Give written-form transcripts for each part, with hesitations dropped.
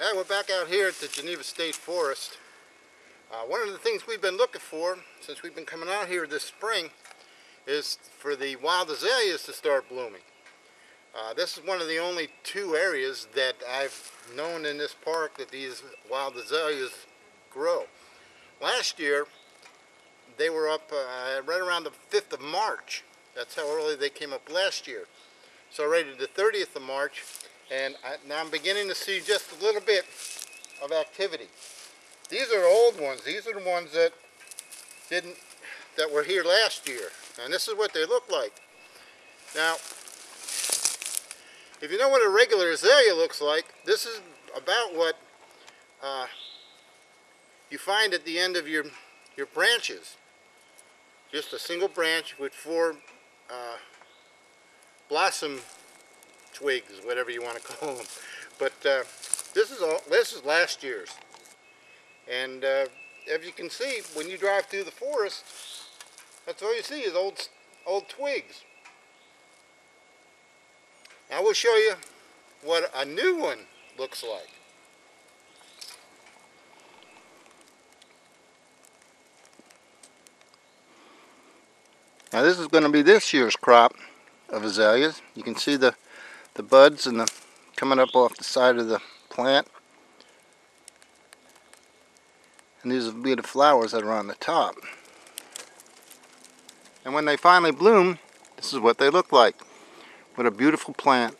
Hey, we're back out here at the Geneva State Forest. One of the things we've been looking for since we've been coming out here this spring is for the wild azaleas to start blooming. This is one of the only two areas that I've known in this park that these wild azaleas grow. Last year they were up right around the 5th of March. That's how early they came up last year. So already the 30th of March, and now I'm beginning to see just a little bit of activity. These are old ones. These are the ones that were here last year, and this is what they look like. Now, if you know what a regular azalea looks like, this is about what you find at the end of your branches. Just a single branch with four blossom twigs, whatever you want to call them. But this is last year's, and as you can see, when you drive through the forest, that's all you see is old twigs. Now we'll show you what a new one looks like. Now this is going to be this year's crop of azaleas. You can see the buds and the coming up off the side of the plant. And these will be the flowers that are on the top. And when they finally bloom, this is what they look like. What a beautiful plant.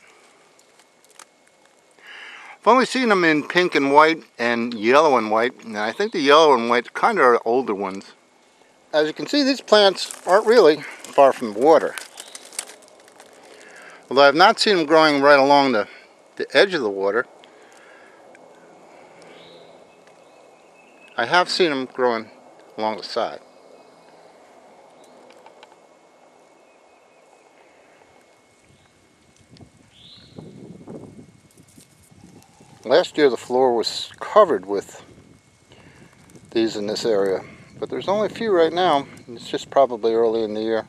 I've only seen them in pink and white and yellow and white, and I think the yellow and white kind of are older ones. As you can see, these plants aren't really far from the water. Although I've not seen them growing right along the edge of the water, I have seen them growing along the side. Last year the floor was covered with these in this area, but there's only a few right now. It's just probably early in the year.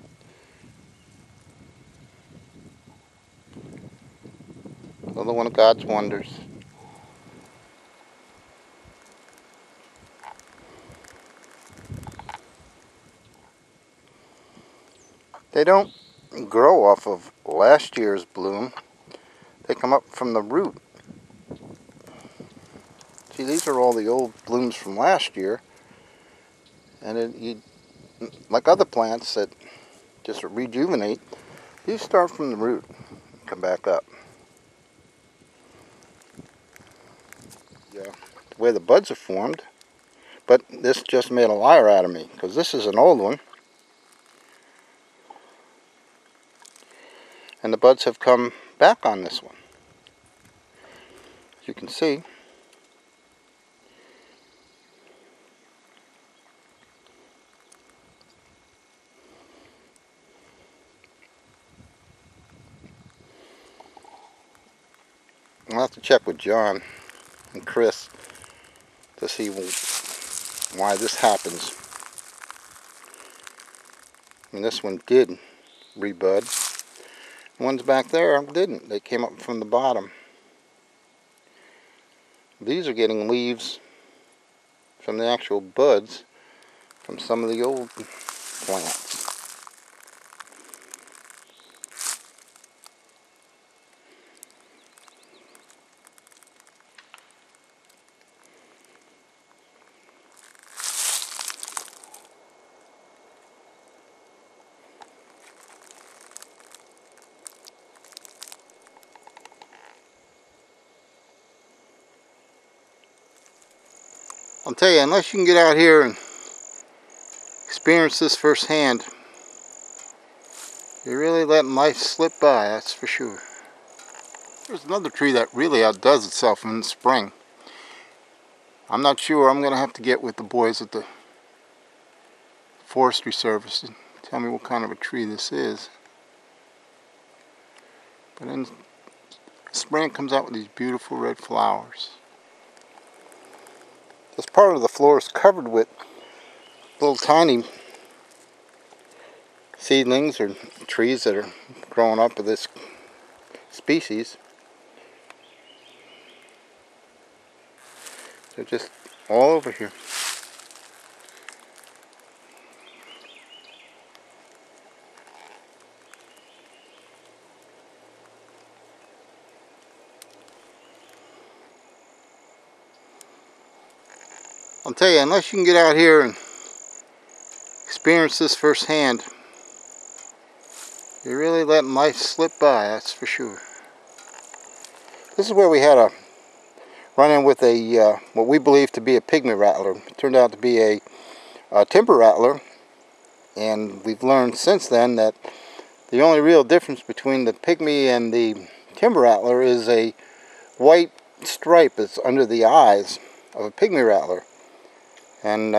Another one of God's wonders. They don't grow off of last year's bloom. They come up from the root. See, these are all the old blooms from last year, and like other plants that just rejuvenate, these start from the root and come back up. Yeah, the way the buds are formed, but this just made a liar out of me, because this is an old one, and the buds have come back on this one. As you can see, I'll have to check with John and Chris to see why this happens. And this one did rebud. The ones back there didn't. They came up from the bottom. These are getting leaves from the actual buds from some of the old plants. I'll tell you, unless you can get out here and experience this firsthand, you're really letting life slip by, that's for sure. There's another tree that really outdoes itself in the spring. I'm not sure. I'm going to have to get with the boys at the Forestry Service and tell me what kind of a tree this is. But in spring it comes out with these beautiful red flowers. This part of the floor is covered with little tiny seedlings or trees that are growing up of this species. They're just all over here. I'll tell you, unless you can get out here and experience this firsthand, you're really letting life slip by, that's for sure. This is where we had a run-in with a what we believe to be a pygmy rattler. It turned out to be a timber rattler, and we've learned since then that the only real difference between the pygmy and the timber rattler is a white stripe that's under the eyes of a pygmy rattler. And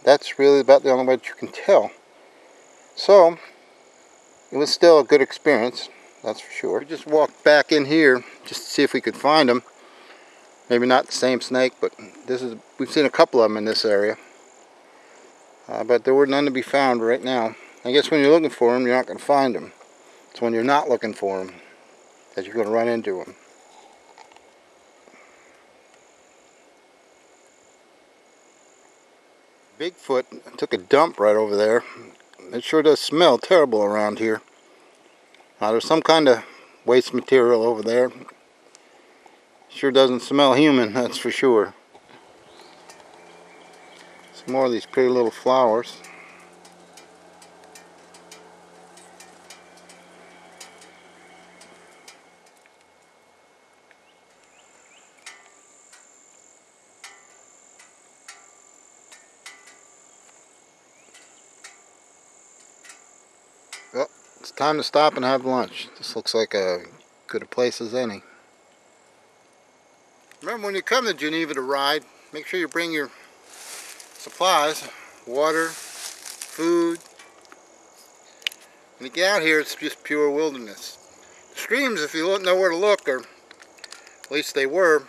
that's really about the only way that you can tell. So, it was still a good experience, that's for sure. We just walked back in here just to see if we could find them. Maybe not the same snake, but we've seen a couple of them in this area. But there were none to be found right now. I guess when you're looking for them, you're not going to find them. It's when you're not looking for them that you're going to run into them. Bigfoot took a dump right over there. It sure does smell terrible around here. There's some kind of waste material over there. Sure doesn't smell human, that's for sure. Some more of these pretty little flowers. Well, it's time to stop and have lunch. This looks like as good a place as any. Remember, when you come to Geneva to ride, make sure you bring your supplies, water, food. When you get out here, it's just pure wilderness. The streams, if you don't know where to look, or at least they were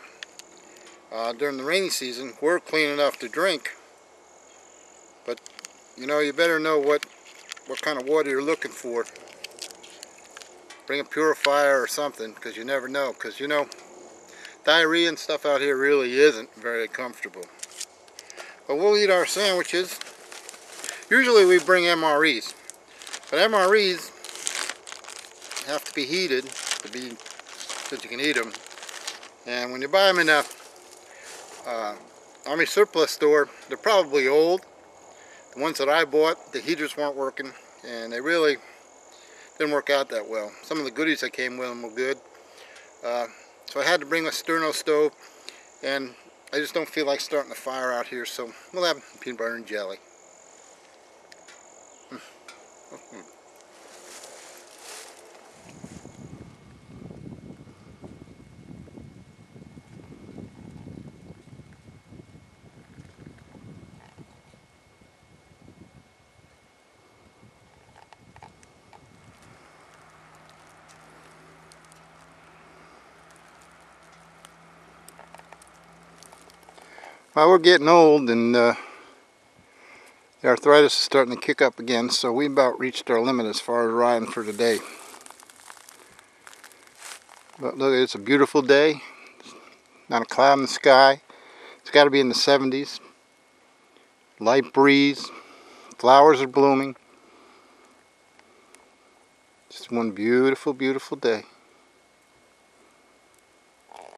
during the rainy season, were clean enough to drink. But you know, you better know what kind of water you're looking for. Bring a purifier or something, because you never know. Because you know, diarrhea and stuff out here really isn't very comfortable. But we'll eat our sandwiches. Usually we bring MREs, but MREs have to be heated so you can eat them. And when you buy them in a Army surplus store, they're probably old. The ones that I bought, the heaters weren't working, and they really didn't work out that well. Some of the goodies that came with them were good. So I had to bring a sterno stove, and I just don't feel like starting a fire out here, so we'll have peanut butter and jelly. Well, we're getting old, and the arthritis is starting to kick up again, so we about reached our limit as far as riding for today. But look, it's a beautiful day. Not a cloud in the sky. It's got to be in the 70s. Light breeze. Flowers are blooming. Just one beautiful, beautiful day.